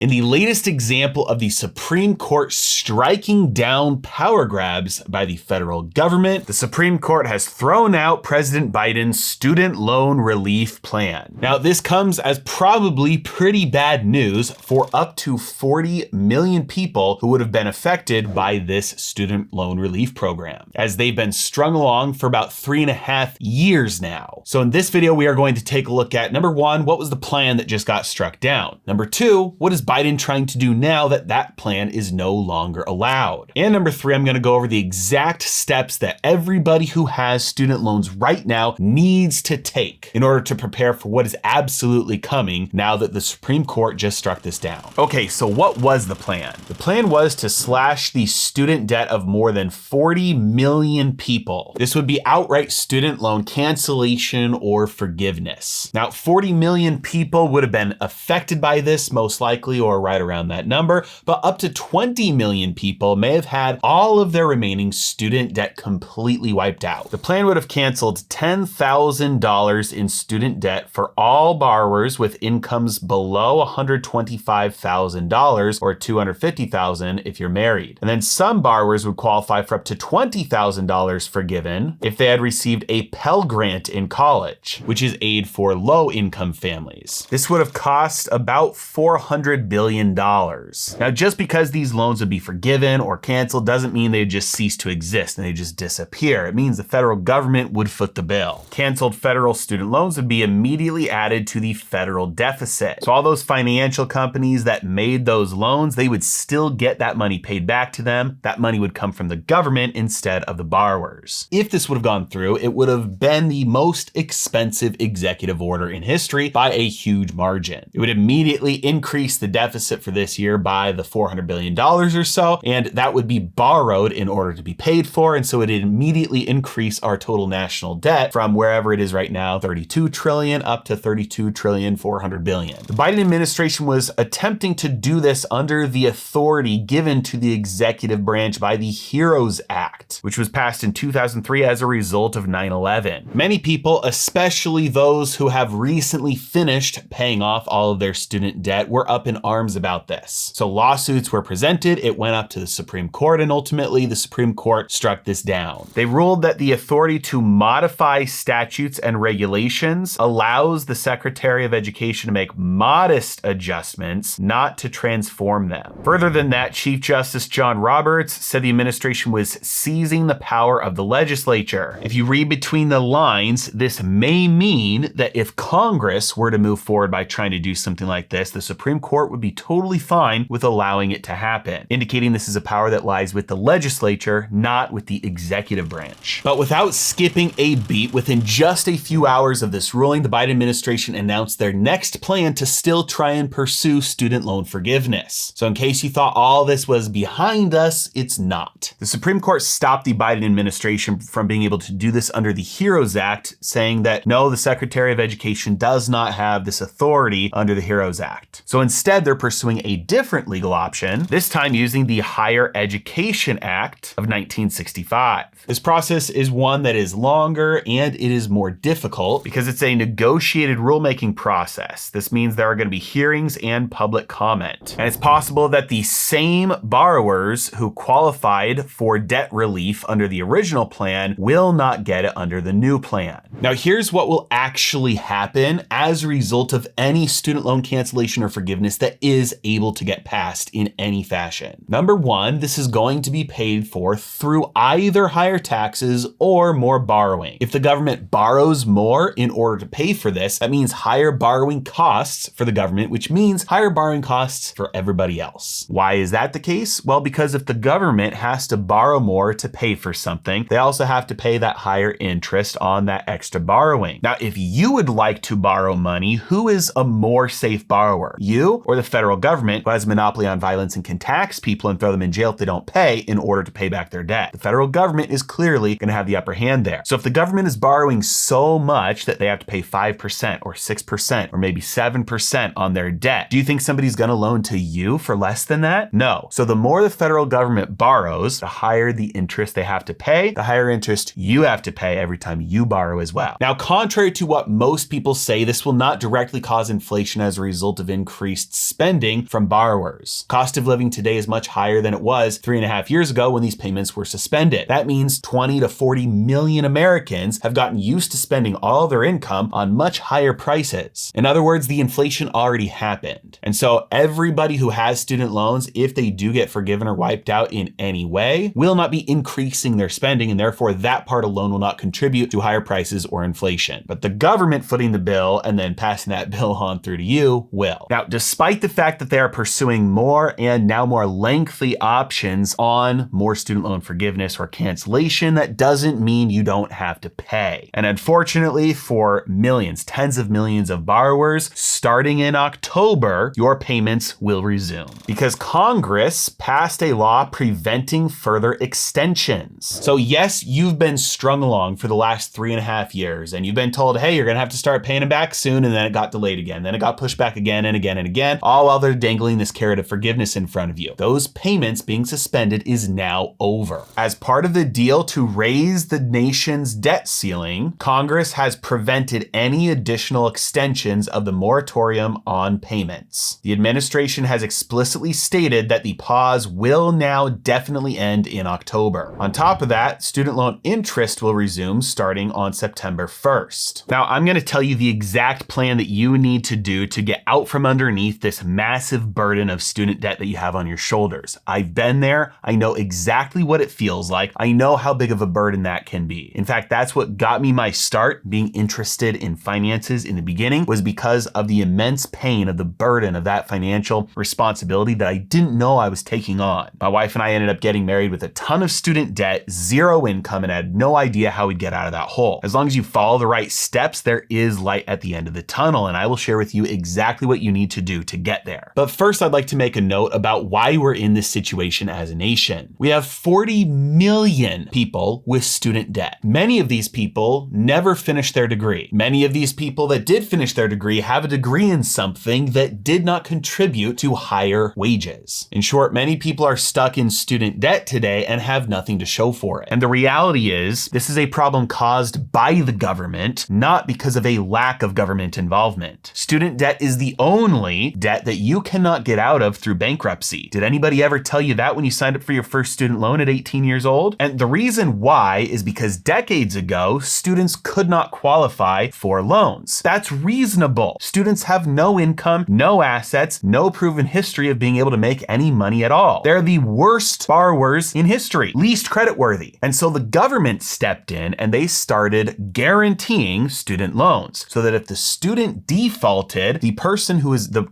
In the latest example of the Supreme Court striking down power grabs by the federal government, the Supreme Court has thrown out President Biden's student loan relief plan. Now, this comes as probably pretty bad news for up to 40 million people who would have been affected by this student loan relief program, as they've been strung along for about 3.5 years now. So in this video, we are going to take a look at, number one, what was the plan that just got struck down? Number two, what is Biden trying to do now that that plan is no longer allowed? And number three, I'm going to go over the exact steps that everybody who has student loans right now needs to take in order to prepare for what is absolutely coming now that the Supreme Court just struck this down. Okay, so what was the plan? The plan was to slash the student debt of more than 40 million people. This would be outright student loan cancellation or forgiveness. Now, 40 million people would have been affected by this, most likely, or right around that number, but up to 20 million people may have had all of their remaining student debt completely wiped out. The plan would have canceled $10,000 in student debt for all borrowers with incomes below $125,000 or $250,000 if you're married. And then some borrowers would qualify for up to $20,000 forgiven if they had received a Pell Grant in college, which is aid for low-income families. This would have cost about $400 billion. Now, just because these loans would be forgiven or canceled doesn't mean they just cease to exist and they just disappear. It means the federal government would foot the bill. Canceled federal student loans would be immediately added to the federal deficit. So all those financial companies that made those loans, they would still get that money paid back to them. That money would come from the government instead of the borrowers. If this would have gone through, it would have been the most expensive executive order in history by a huge margin. It would immediately increase the deficit for this year by the $400 billion or so, and that would be borrowed in order to be paid for, and so it would immediately increase our total national debt from wherever it is right now, 32 trillion up to 32 trillion 400 billion. The Biden administration was attempting to do this under the authority given to the executive branch by the HEROES Act, which was passed in 2003 as a result of 9/11. Many people, especially those who have recently finished paying off all of their student debt, were up in arms about this. So lawsuits were presented, it went up to the Supreme Court, and ultimately the Supreme Court struck this down. They ruled that the authority to modify statutes and regulations allows the Secretary of Education to make modest adjustments, not to transform them. Further than that, Chief Justice John Roberts said the administration was seizing the power of the legislature. If you read between the lines, this may mean that if Congress were to move forward by trying to do something like this, the Supreme Court would be totally fine with allowing it to happen, indicating this is a power that lies with the legislature, not with the executive branch. But without skipping a beat, within just a few hours of this ruling, the Biden administration announced their next plan to still try and pursue student loan forgiveness. So in case you thought all this was behind us, it's not. The Supreme Court stopped the Biden administration from being able to do this under the HEROES Act, saying that no, the Secretary of Education does not have this authority under the HEROES Act. So instead, they're pursuing a different legal option, this time using the Higher Education Act of 1965. This process is one that is longer and it is more difficult because it's a negotiated rulemaking process. This means there are going to be hearings and public comment. And it's possible that the same borrowers who qualified for debt relief under the original plan will not get it under the new plan. Now, here's what will actually happen as a result of any student loan cancellation or forgiveness that is able to get passed in any fashion. Number one, this is going to be paid for through either higher taxes or more borrowing. If the government borrows more in order to pay for this, that means higher borrowing costs for the government, which means higher borrowing costs for everybody else. Why is that the case? Well, because if the government has to borrow more to pay for something, they also have to pay that higher interest on that extra borrowing. Now, if you would like to borrow money, who is a more safe borrower? You or the federal government, who has a monopoly on violence and can tax people and throw them in jail if they don't pay in order to pay back their debt? The federal government is clearly going to have the upper hand there. So if the government is borrowing so much that they have to pay 5% or 6% or maybe 7% on their debt, do you think somebody's going to loan to you for less than that? No. So the more the federal government borrows, the higher the interest they have to pay, the higher interest you have to pay every time you borrow as well. Now, contrary to what most people say, this will not directly cause inflation as a result of increased spending from borrowers. Cost of living today is much higher than it was 3.5 years ago when these payments were suspended. That means 20 to 40 million Americans have gotten used to spending all their income on much higher prices. In other words, the inflation already happened. And so everybody who has student loans, if they do get forgiven or wiped out in any way, will not be increasing their spending, and therefore that part alone will not contribute to higher prices or inflation. But the government footing the bill and then passing that bill on through to you will. Now, despite the fact that they are pursuing more and now more lengthy options on more student loan forgiveness or cancellation, that doesn't mean you don't have to pay. And unfortunately, for millions, tens of millions of borrowers, starting in October, your payments will resume because Congress passed a law preventing further extensions. So yes, you've been strung along for the last 3.5 years and you've been told, hey, you're gonna have to start paying them back soon, and then it got delayed again. Then it got pushed back again and again and again, all while they're dangling this carrot of forgiveness in front of you. Those payments being suspended is now over. As part of the deal to raise the nation's debt ceiling, Congress has prevented any additional extensions of the moratorium on payments. The administration has explicitly stated that the pause will now definitely end in October. On top of that, student loan interest will resume starting on September 1st. Now, I'm going to tell you the exact plan that you need to do to get out from underneath this massive burden of student debt that you have on your shoulders. I've been there. I know exactly what it feels like. I know how big of a burden that can be. In fact, that's what got me my start being interested in finances in the beginning, was because of the immense pain of the burden of that financial responsibility that I didn't know I was taking on. My wife and I ended up getting married with a ton of student debt, zero income, and had no idea how we'd get out of that hole. As long as you follow the right steps, there is light at the end of the tunnel, and I will share with you exactly what you need to do to get there. But first, I'd like to make a note about why we're in this situation as a nation. We have 40 million people with student debt. Many of these people never finished their degree. Many of these people that did finish their degree have a degree in something that did not contribute to higher wages. In short, many people are stuck in student debt today and have nothing to show for it. And the reality is, this is a problem caused by the government, not because of a lack of government involvement. Student debt is the only debt that you cannot get out of through bankruptcy. Did anybody ever tell you that when you signed up for your first student loan at 18 years old? And the reason why is because decades ago, students could not qualify for loans. That's reasonable. Students have no income, no assets, no proven history of being able to make any money at all. They're the worst borrowers in history, least creditworthy. And so the government stepped in and they started guaranteeing student loans so that if the student defaulted, the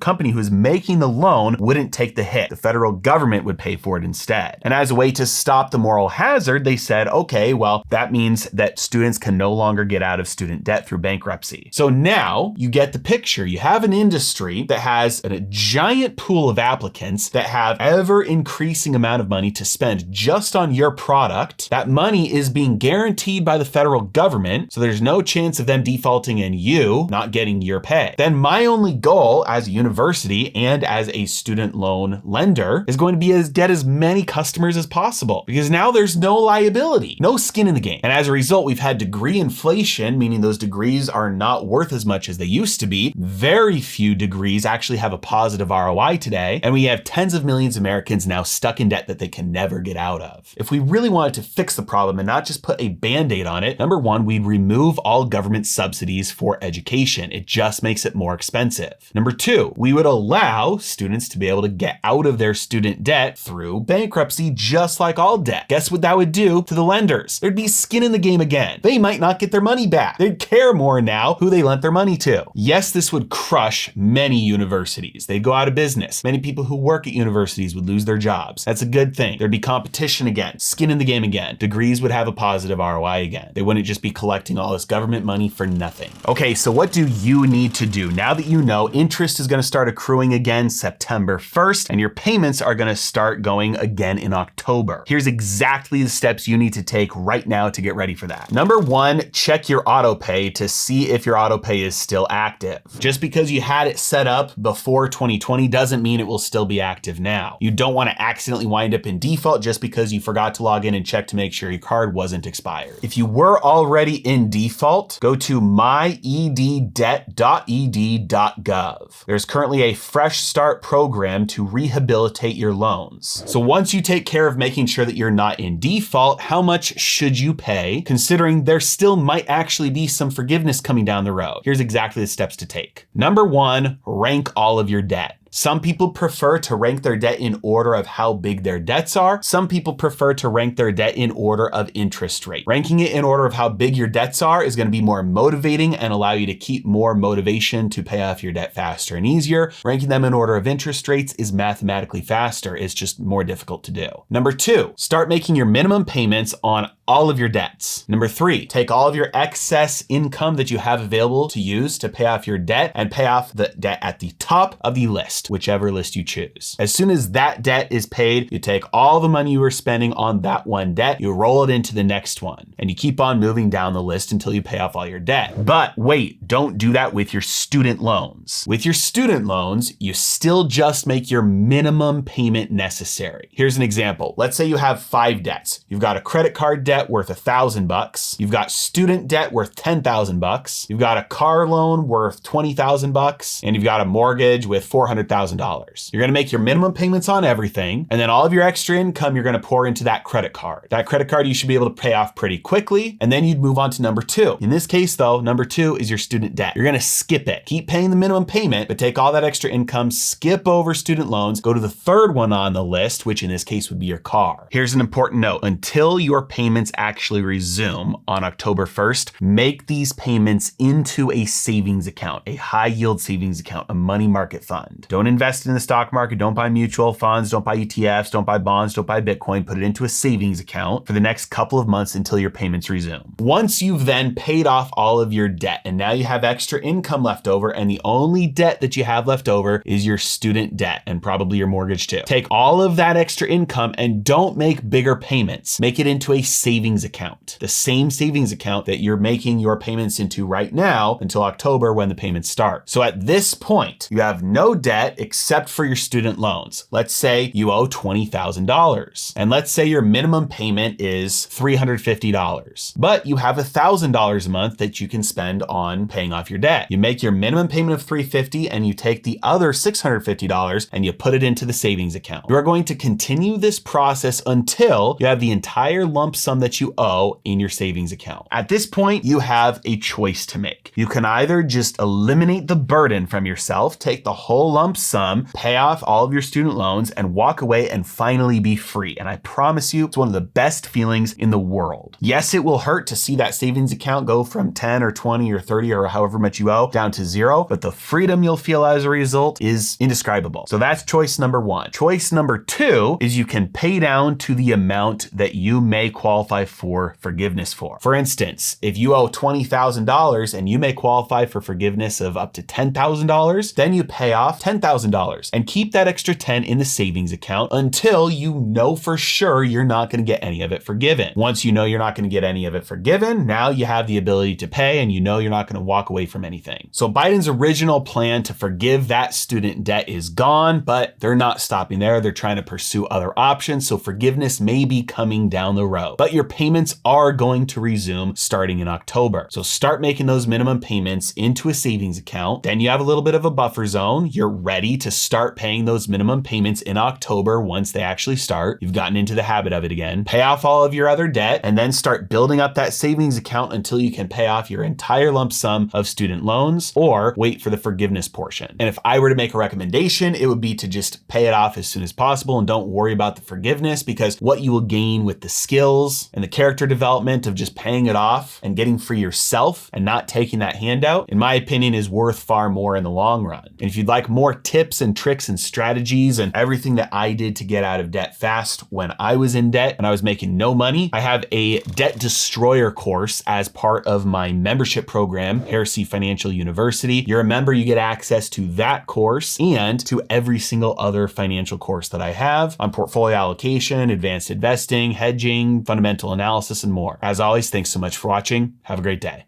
company who is making the loan wouldn't take the hit. The federal government would pay for it instead. And as a way to stop the moral hazard, they said, okay, well, that means that students can no longer get out of student debt through bankruptcy. So now you get the picture. You have an industry that has a giant pool of applicants that have ever increasing amount of money to spend just on your product. That money is being guaranteed by the federal government, so there's no chance of them defaulting and you not getting your pay. Then my only goal as a university and as a student loan lender is going to be to get as many customers as possible, because now there's no liability, no skin in the game. And as a result, we've had degree inflation, meaning those degrees are not worth as much as they used to be. Very few degrees actually have a positive ROI today, and we have tens of millions of Americans now stuck in debt that they can never get out of. If we really wanted to fix the problem and not just put a band-aid on it, number one, we'd remove all government subsidies for education. It just makes it more expensive. Number two, we would allow students to be able to get out of their student debt through bankruptcy, just like all debt. Guess what that would do to the lenders? There'd be skin in the game again. They might not get their money back. They'd care more now who they lent their money to. Yes, this would crush many universities. They'd go out of business. Many people who work at universities would lose their jobs. That's a good thing. There'd be competition again, skin in the game again. Degrees would have a positive ROI again. They wouldn't just be collecting all this government money for nothing. Okay, so what do you need to do? Now that you know interest is going to start accruing again September 1st, and your payments are going to start going again in October. Here's exactly the steps you need to take right now to get ready for that. Number one, check your auto pay to see if your auto pay is still active. Just because you had it set up before 2020 doesn't mean it will still be active now. You don't want to accidentally wind up in default just because you forgot to log in and check to make sure your card wasn't expired. If you were already in default, go to myeddebt.ed.gov. There's currently a fresh start program to rehabilitate your loans. So once you take care of making sure that you're not in default, how much should you pay, considering there still might actually be some forgiveness coming down the road? Here's exactly the steps to take. Number one, rank all of your debt. Some people prefer to rank their debt in order of how big their debts are. Some people prefer to rank their debt in order of interest rate. Ranking it in order of how big your debts are is going to be more motivating and allow you to keep more motivation to pay off your debt faster and easier. Ranking them in order of interest rates is mathematically faster. It's just more difficult to do. Number two, start making your minimum payments on all of your debts. Number three, take all of your excess income that you have available to use to pay off your debt and pay off the debt at the top of the list, whichever list you choose. As soon as that debt is paid, you take all the money you were spending on that one debt, you roll it into the next one, and you keep on moving down the list until you pay off all your debt. But wait, don't do that with your student loans. With your student loans, you still just make your minimum payment necessary. Here's an example. Let's say you have 5 debts. You've got a credit card debt worth $1,000. You've got student debt worth $10,000. You've got a car loan worth $20,000, and you've got a mortgage with $400,000. You're going to make your minimum payments on everything, and then all of your extra income you're going to pour into that credit card. That credit card you should be able to pay off pretty quickly, and then you'd move on to number two. In this case though, number two is your student debt. You're going to skip it. Keep paying the minimum payment, but take all that extra income, skip over student loans, go to the third one on the list, which in this case would be your car. Here's an important note. Until your payments actually resume on October 1st, make these payments into a savings account, a high yield savings account, a money market fund. Don't invest in the stock market. Don't buy mutual funds. Don't buy ETFs. Don't buy bonds. Don't buy Bitcoin. Put it into a savings account for the next couple of months until your payments resume. Once you've then paid off all of your debt and now you have extra income left over, and the only debt that you have left over is your student debt and probably your mortgage too. Take all of that extra income and don't make bigger payments. Make it into a savings account, the same savings account that you're making your payments into right now until October when the payments start. So at this point, you have no debt except for your student loans. Let's say you owe $20,000, and let's say your minimum payment is $350, but you have $1,000 a month that you can spend on paying off your debt. You make your minimum payment of $350 and you take the other $650 and you put it into the savings account. You are going to continue this process until you have the entire lump sum that you owe in your savings account. At this point, you have a choice to make. You can either just eliminate the burden from yourself, take the whole lump sum, pay off all of your student loans, and walk away and finally be free. And I promise you, it's one of the best feelings in the world. Yes, it will hurt to see that savings account go from 10 or 20 or 30 or however much you owe down to zero, but the freedom you'll feel as a result is indescribable. So that's choice number one. Choice number two is you can pay down to the amount that you may qualify for forgiveness for. For instance, if you owe $20,000 and you may qualify for forgiveness of up to $10,000, then you pay off $10,000 and keep that extra 10 in the savings account until you know for sure you're not going to get any of it forgiven. Once you know you're not going to get any of it forgiven, now you have the ability to pay and you know you're not going to walk away from anything. So Biden's original plan to forgive that student debt is gone, but they're not stopping there. They're trying to pursue other options. So forgiveness may be coming down the road, but your payments are going to resume starting in October. So start making those minimum payments into a savings account. Then you have a little bit of a buffer zone. You're ready to start paying those minimum payments in October once they actually start. You've gotten into the habit of it again. Pay off all of your other debt and then start building up that savings account until you can pay off your entire lump sum of student loans, or wait for the forgiveness portion. And if I were to make a recommendation, it would be to just pay it off as soon as possible and don't worry about the forgiveness, because what you will gain with the skills and the character development of just paying it off and getting free yourself and not taking that handout, in my opinion, is worth far more in the long run. And if you'd like more tips and tricks and strategies and everything that I did to get out of debt fast when I was in debt and I was making no money, I have a debt destroyer course as part of my membership program, Heresy Financial University. You're a member, you get access to that course and to every single other financial course that I have on portfolio allocation, advanced investing, hedging, fundamental analysis, and more. As always, thanks so much for watching. Have a great day.